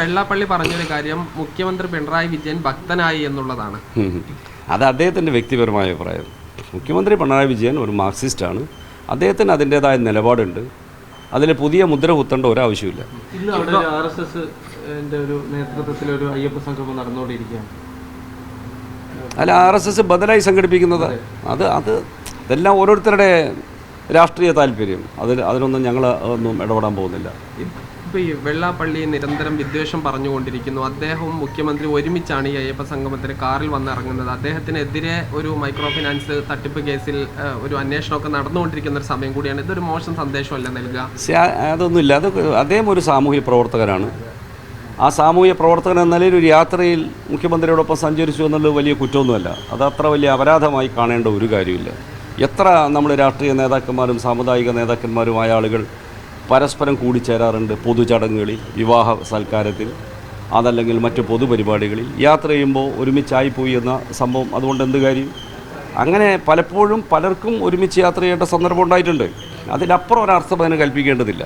വെള്ളാപ്പള്ളി പറഞ്ഞൊരു കാര്യം മുഖ്യമന്ത്രി പിണറായി വിജയൻ ഭക്തനായി എന്നുള്ളതാണ്. അത് അദ്ദേഹത്തിൻ്റെ വ്യക്തിപരമായ അഭിപ്രായം. മുഖ്യമന്ത്രി പിണറായി വിജയൻ ഒരു മാർക്സിസ്റ്റാണ്. അദ്ദേഹത്തിന് അതിൻ്റേതായ നിലപാടുണ്ട്. അതിൽ പുതിയ മുദ്ര കുത്തേണ്ട ഒരാവശ്യമില്ല. ഒരു നേതൃത്വത്തിലൊരു അയ്യപ്പ സംഗമം നടന്നുകൊണ്ടിരിക്കുകയാണ്. അല്ല, RSS ബദലായി സംഘടിപ്പിക്കുന്നത് ഇതെല്ലാം ഓരോരുത്തരുടെ രാഷ്ട്രീയ താല്പര്യം. അതിനൊന്നും ഞങ്ങൾ ഒന്നും ഇടപെടാൻ പോകുന്നില്ല. ഇപ്പോൾ ഈ വെള്ളാപ്പള്ളി നിരന്തരം വിദ്വേഷം പറഞ്ഞുകൊണ്ടിരിക്കുന്നു. അദ്ദേഹവും മുഖ്യമന്ത്രി ഒരുമിച്ചാണ് ഈ അയ്യപ്പ സംഗമത്തിന് കാറിൽ വന്നിറങ്ങുന്നത്. അദ്ദേഹത്തിനെതിരെ ഒരു മൈക്രോ ഫിനാൻസ് തട്ടിപ്പ് കേസിൽ ഒരു അന്വേഷണമൊക്കെ നടന്നുകൊണ്ടിരിക്കുന്ന ഒരു സമയം കൂടിയാണ്. ഇതൊരു മോശം സന്ദേശമല്ല നൽകുക? അതൊന്നുമില്ല. അദ്ദേഹം ഒരു സാമൂഹ്യ പ്രവർത്തകനാണ്. ആ സാമൂഹ്യ പ്രവർത്തകൻ എന്ന നിലയിൽ ഒരു യാത്രയിൽ മുഖ്യമന്ത്രിയോടൊപ്പം സഞ്ചരിച്ചു എന്നുള്ളത് വലിയ കുറ്റമൊന്നുമല്ല. അത് അത്ര വലിയ അപരാധമായി കാണേണ്ട ഒരു കാര്യമില്ല. എത്ര നമ്മുടെ രാഷ്ട്രീയ നേതാക്കന്മാരും സാമുദായിക നേതാക്കന്മാരുമായ ആളുകൾ പരസ്പരം കൂടിച്ചേരാറുണ്ട്. പൊതുചടങ്ങുകളിൽ, വിവാഹ സൽക്കാരത്തിൽ, അതല്ലെങ്കിൽ മറ്റ് പൊതുപരിപാടികളിൽ യാത്ര ചെയ്യുമ്പോൾ ഒരുമിച്ചായിപ്പോയി എന്ന സംഭവം. അതുകൊണ്ട് എന്ത് കാര്യം? അങ്ങനെ പലപ്പോഴും പലർക്കും ഒരുമിച്ച് യാത്ര ചെയ്യേണ്ട സന്ദർഭം ഉണ്ടായിട്ടുണ്ട്. അതിനപ്പുറം ഒരർത്ഥം അതിന് കൽപ്പിക്കേണ്ടതില്ല.